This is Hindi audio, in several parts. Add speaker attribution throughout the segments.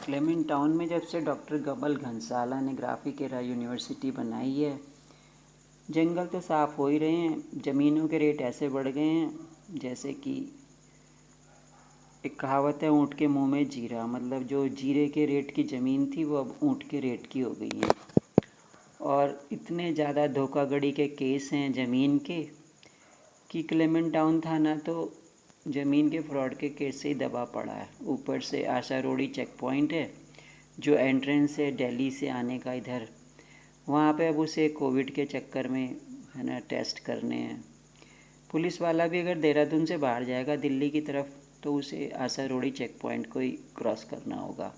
Speaker 1: क्लेमेंट टाउन में जब से डॉक्टर गबल घनसाला ने ग्राफिक एरा यूनिवर्सिटी बनाई है, जंगल तो साफ़ हो ही रहे हैं, ज़मीनों के रेट ऐसे बढ़ गए हैं जैसे कि एक कहावत है, ऊँट के मुंह में जीरा। मतलब जो जीरे के रेट की ज़मीन थी वो अब ऊँट के रेट की हो गई है। और इतने ज़्यादा धोखाधड़ी के केस हैं ज़मीन के कि क्लेमेंट टाउन थाना तो ज़मीन के फ्रॉड के केस से ही दबा पड़ा है। ऊपर से आशा रोड़ी चेक पॉइंट है जो एंट्रेंस है दिल्ली से आने का इधर, वहाँ पे अब उसे कोविड के चक्कर में है ना टेस्ट करने हैं। पुलिस वाला भी अगर देहरादून से बाहर जाएगा दिल्ली की तरफ तो उसे आशा रोड़ी चेक पॉइंट को ही क्रॉस करना होगा,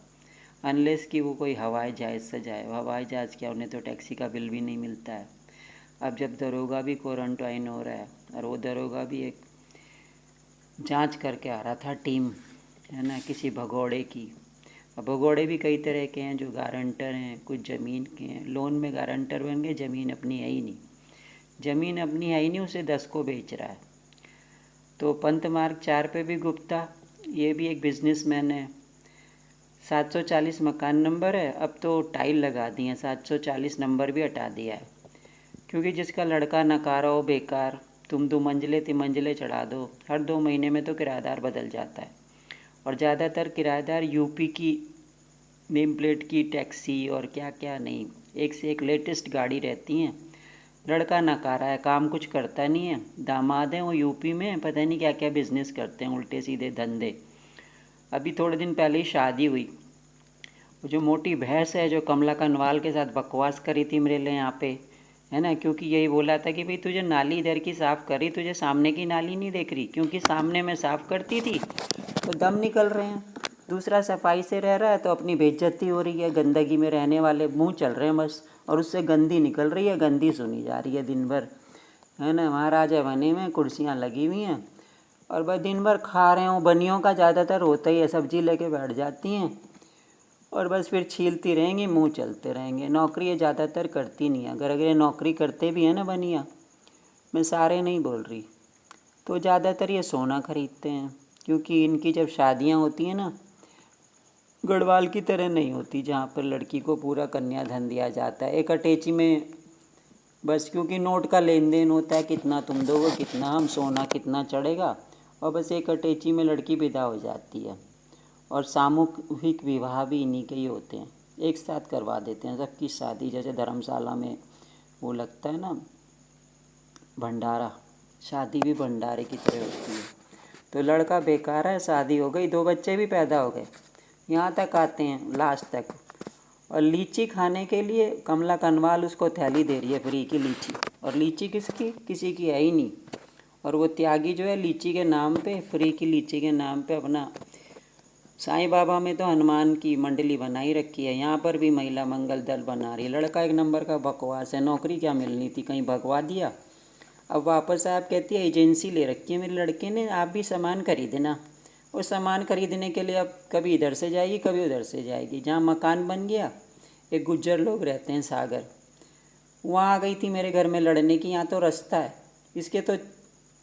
Speaker 1: अनलेस कि वो कोई हवाई जहाज़ से जाए। हवाई जहाज़ क्या, उन्हें तो टैक्सी का बिल भी नहीं मिलता है। अब जब दरोगा भी क्वारंटाइन हो रहा है और वो दरोगा भी एक जांच करके आ रहा था टीम, है ना, किसी भगोड़े की। अब भगोड़े भी कई तरह के हैं, जो गारंटर हैं, कुछ ज़मीन के हैं, लोन में गारंटर बन गए, ज़मीन अपनी है ही नहीं। ज़मीन अपनी है ही नहीं, उसे 10 को बेच रहा है। तो पंत मार्ग 4 पे भी गुप्ता, ये भी एक बिजनेसमैन है। 740 मकान नंबर है, अब तो टाइल लगा दी है, 740 नंबर भी हटा दिया है। क्योंकि जिसका लड़का नकारा हो बेकार, तुम 2 मंजिले 3 मंजिले चढ़ा दो, हर 2 महीने में तो किराएदार बदल जाता है। और ज़्यादातर किराएदार यूपी की नेम प्लेट की टैक्सी और क्या क्या नहीं, एक से एक लेटेस्ट गाड़ी रहती हैं। लड़का नकारा है, काम कुछ करता नहीं है। दामाद हैं वो यूपी में, पता नहीं क्या क्या बिजनेस करते हैं, उल्टे सीधे धंधे। अभी थोड़े दिन पहले ही शादी हुई। वो जो मोटी भैंस है जो कमला कनवाल के साथ बकवास करी थी मेरे लिए यहाँ पे, है ना, क्योंकि यही बोला था कि भाई तुझे नाली इधर की साफ़ करी, तुझे सामने की नाली नहीं देख रही, क्योंकि सामने में साफ़ करती थी तो दम निकल रहे हैं। दूसरा सफाई से रह रहा है तो अपनी बेइज्जती हो रही है, गंदगी में रहने वाले मुंह चल रहे हैं बस, और उससे गंदी निकल रही है, गंदी सुनी जा रही है दिन भर, है ना। महाराजा बने में कुर्सियाँ लगी हुई हैं और बस दिन भर खा रहे हो। बनियों का ज़्यादातर होता ही है, सब्जी लेके बैठ जाती हैं और बस फिर छीलती रहेंगी, मुंह चलते रहेंगे। नौकरी ये ज़्यादातर करती नहीं है। अगर ये नौकरी करते भी हैं ना बनिया, मैं सारे नहीं बोल रही, तो ज़्यादातर ये सोना खरीदते हैं। क्योंकि इनकी जब शादियां होती हैं ना, गढ़वाल की तरह नहीं होती जहाँ पर लड़की को पूरा कन्याधन दिया जाता है एक अटैची में बस, क्योंकि नोट का लेन देन होता है, कितना तुम दोगे कितना हम, सोना कितना चढ़ेगा, और बस एक अटैची में लड़की विदा हो जाती है। और सामूहिक विवाह भी इन्हीं के ही होते हैं, एक साथ करवा देते हैं सबकी शादी। जैसे धर्मशाला में वो लगता है ना भंडारा, शादी भी भंडारे की तरह होती है। तो लड़का बेकार है, शादी हो गई, 2 बच्चे भी पैदा हो गए, यहाँ तक आते हैं लास्ट तक। और लीची खाने के लिए कमला कनवाल उसको थैली दे रही है फ्री की लीची, और लीची किसकी, किसी की है ही नहीं। और वो त्यागी जो है लीची के नाम पे, फ्री की लीची के नाम पे अपना, साईं बाबा में तो हनुमान की मंडली बनाई रखी है, यहाँ पर भी महिला मंगल दल बना रही है। लड़का एक नंबर का बकवास है, नौकरी क्या मिलनी थी, कहीं भगवा दिया। अब वापस आप कहती है एजेंसी ले रखी है मेरे लड़के ने, आप भी सामान खरीदना। और सामान खरीदने के लिए अब कभी इधर से जाएगी कभी उधर से जाएगी। जहाँ मकान बन गया, एक गुज्जर लोग रहते हैं सागर, वहाँ आ गई थी मेरे घर में लड़ने की। यहाँ तो रास्ता है, इसके तो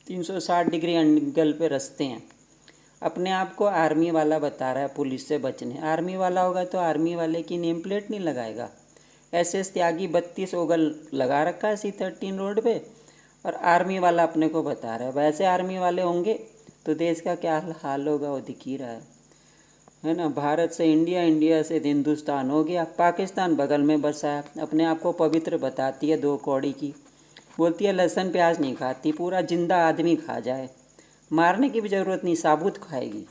Speaker 1: 360 डिग्री एंगल पे रास्ते हैं। अपने आप को आर्मी वाला बता रहा है पुलिस से बचने। आर्मी वाला होगा तो आर्मी वाले की नेम प्लेट नहीं लगाएगा। SS त्यागी 32 ओगल लगा रखा है C13 रोड पे, और आर्मी वाला अपने को बता रहा है। वैसे आर्मी वाले होंगे तो देश का क्या हाल होगा वो दिख ही रहा है ना। भारत से इंडिया, इंडिया से हिंदुस्तान हो गया, पाकिस्तान बगल में बसा है। अपने आप को पवित्र बताती है 2 कौड़ी की, बोलती है लहसुन प्याज नहीं खाती, पूरा जिंदा आदमी खा जाए, मारने की भी ज़रूरत नहीं, साबुत खाएगी।